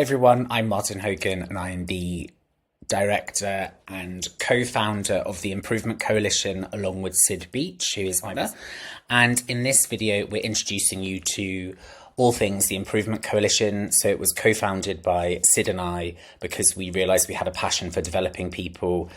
everyone, I'm Martin Hogan and I'm the director and co-founder of the Improvement Coalition along with Sid Beach, who is my brother. And in this video, we're introducing you to all things the Improvement Coalition. So it was co-founded by Sid and I because we realised we had a passion for developing people.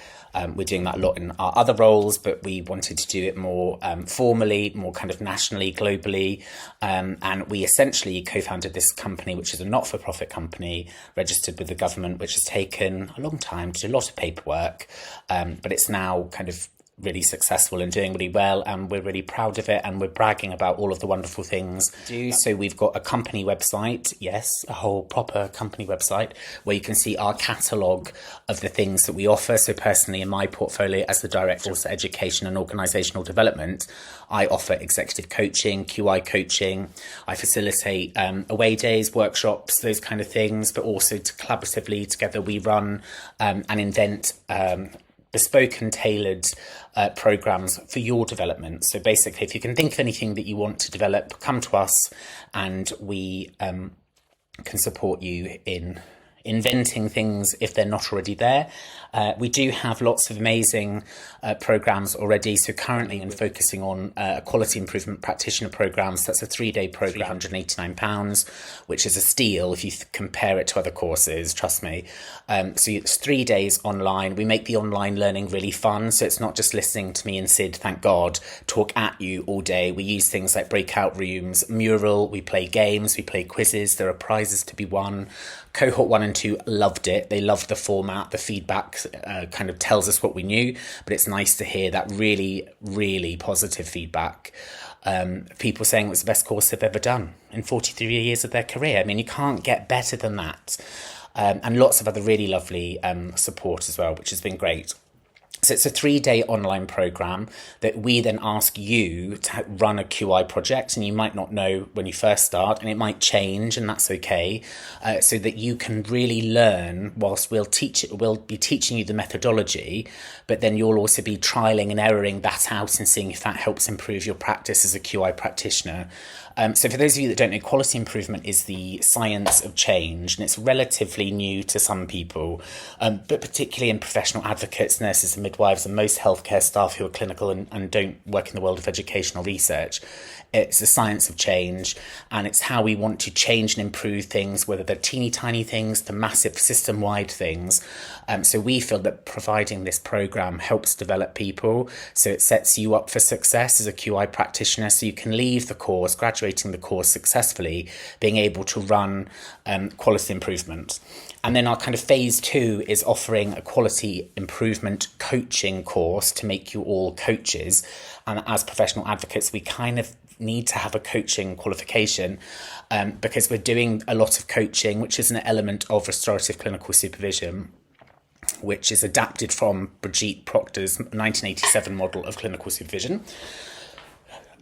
We're doing that a lot in our other roles, but we wanted to do it more formally, more kind of nationally, globally. And we essentially co-founded this company, which is a not-for-profit company registered with the government, which has taken a long time to do a lot of paperwork. But it's now kind of really successful and doing really well, and we're really proud of it, and we're bragging about all of the wonderful things we do. So we've got a company website, yes, a whole proper company website, where you can see our catalogue of the things that we offer. So personally, in my portfolio as the Director of Education and Organisational Development, I offer executive coaching, QI coaching, I facilitate away days, workshops, those kind of things, but also collaboratively together we run and invent bespoke and tailored programs for your development. So basically, if you can think of anything that you want to develop, come to us and we can support you in inventing things if they're not already there. We do have lots of amazing programs already. So currently I'm focusing on quality improvement practitioner programs. That's a 3-day program, £389, which is a steal if you compare it to other courses, trust me. So it's 3 days online. We make the online learning really fun. So it's not just listening to me and Sid, thank God, talk at you all day. We use things like breakout rooms, mural, we play games, we play quizzes. There are prizes to be won. Cohort 1 and 2 loved it. They loved the format. The feedback kind of tells us what we knew, but it's nice to hear that really, really positive feedback. People saying it was the best course they've ever done in 43 years of their career. I mean, you can't get better than that. And lots of other really lovely support as well, which has been great. So it's a 3-day online program that we then ask you to run a QI project, and you might not know when you first start, and it might change, and that's okay, so that you can really learn whilst we'll be teaching you the methodology, but then you'll also be trialing and erroring that out and seeing if that helps improve your practice as a QI practitioner. So for those of you that don't know, quality improvement is the science of change, and it's relatively new to some people, but particularly in professional advocates, nurses and midwives, and most healthcare staff who are clinical and don't work in the world of educational research. It's the science of change, and it's how we want to change and improve things, whether they're teeny tiny things to massive system-wide things. So we feel that providing this program helps develop people, so it sets you up for success as a QI practitioner, so you can leave the course, graduating the course successfully, being able to run quality improvement. And then our kind of phase 2 is offering a quality improvement coaching course to make you all coaches. And as professional advocates, we kind of need to have a coaching qualification because we're doing a lot of coaching, which is an element of restorative clinical supervision, which is adapted from Brigitte Proctor's 1987 model of clinical supervision.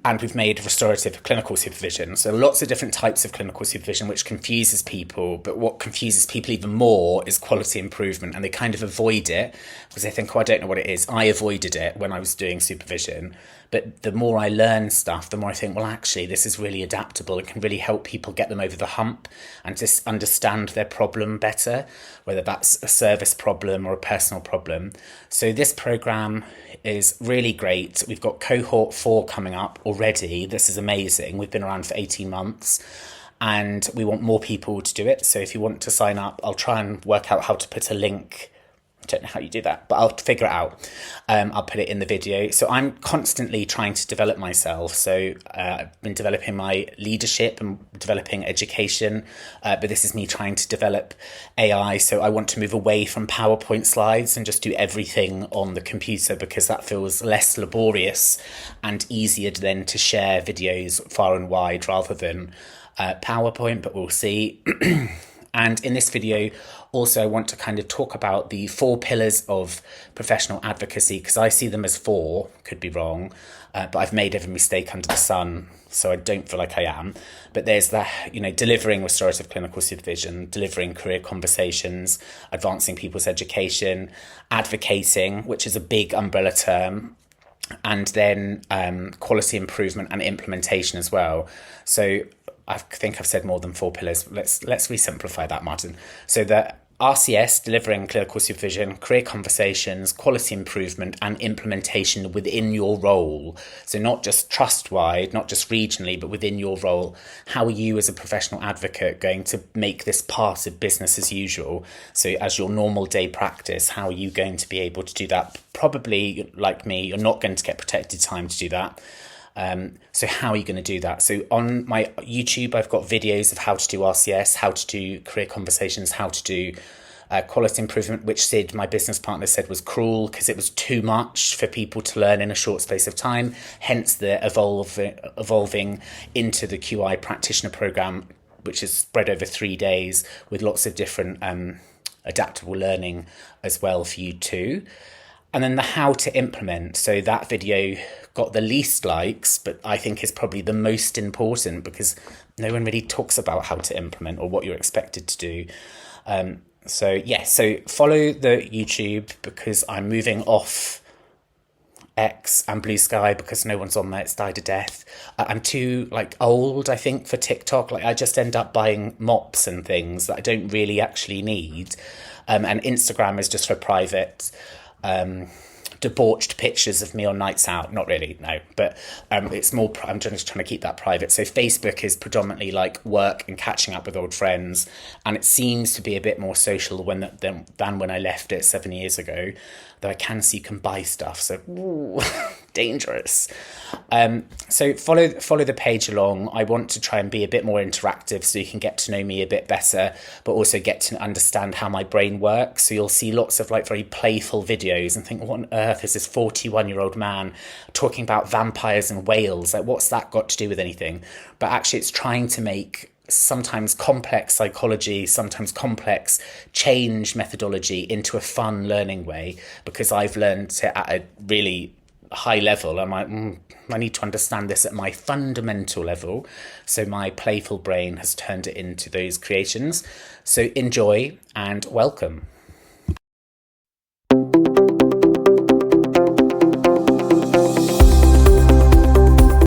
And we've made restorative clinical supervision. So lots of different types of clinical supervision, which confuses people. But what confuses people even more is quality improvement. And they kind of avoid it because they think, oh, I don't know what it is. I avoided it when I was doing supervision. But the more I learn stuff, the more I think, well, actually, this is really adaptable. It can really help people get them over the hump and to understand their problem better, whether that's a service problem or a personal problem. So this program is really great. We've got cohort 4 coming up already. This is amazing. We've been around for 18 months and we want more people to do it. So if you want to sign up, I'll try and work out how to put a link. I don't know how you do that, but I'll figure it out. I'll put it in the video. So I'm constantly trying to develop myself. So I've been developing my leadership and developing education, but this is me trying to develop AI. So I want to move away from PowerPoint slides and just do everything on the computer because that feels less laborious and easier then to share videos far and wide rather than PowerPoint, but we'll see. And in this video, also, I want to kind of talk about the 4 pillars of professional advocacy, because I see them as 4, could be wrong, but I've made every mistake under the sun, so I don't feel like I am. But there's the, delivering restorative clinical supervision, delivering career conversations, advancing people's education, advocating, which is a big umbrella term, and then quality improvement and implementation as well. So I think I've said more than 4 pillars. Let's re-simplify that, Martin. So the RCS, delivering clinical supervision, career conversations, quality improvement, and implementation within your role. So not just trust-wide, not just regionally, but within your role. How are you as a professional advocate going to make this part of business as usual? So as your normal day practice, how are you going to be able to do that? Probably, like me, you're not going to get protected time to do that. So how are you going to do that? So on my YouTube, I've got videos of how to do RCS, how to do career conversations, how to do quality improvement, which Sid, my business partner, said was cruel because it was too much for people to learn in a short space of time. Hence the evolving into the QI practitioner program, which is spread over 3 days with lots of different adaptable learning as well for you too. And then the how to implement. So that video got the least likes, but I think is probably the most important because no one really talks about how to implement or what you're expected to do. So follow the YouTube because I'm moving off X and Blue Sky because no one's on there. It's died a death. I'm too old, I think, for TikTok. I just end up buying mops and things that I don't really actually need. And Instagram is just for private debauched pictures of me on nights out. Not really, no, but it's more, I'm just trying to keep that private. So Facebook is predominantly work and catching up with old friends, and it seems to be a bit more social than when I left it 7 years ago, though I can see you can buy stuff, so ooh, dangerous. So follow the page along. I want to try and be a bit more interactive so you can get to know me a bit better, but also get to understand how my brain works. So you'll see lots of very playful videos and think, what on earth is this 41-year-old man talking about vampires and whales? What's that got to do with anything? But actually it's trying to make sometimes complex psychology, sometimes complex change methodology into a fun learning way, because I've learned it at a really high level. I'm I need to understand this at my fundamental level. So my playful brain has turned it into those creations. So enjoy and welcome.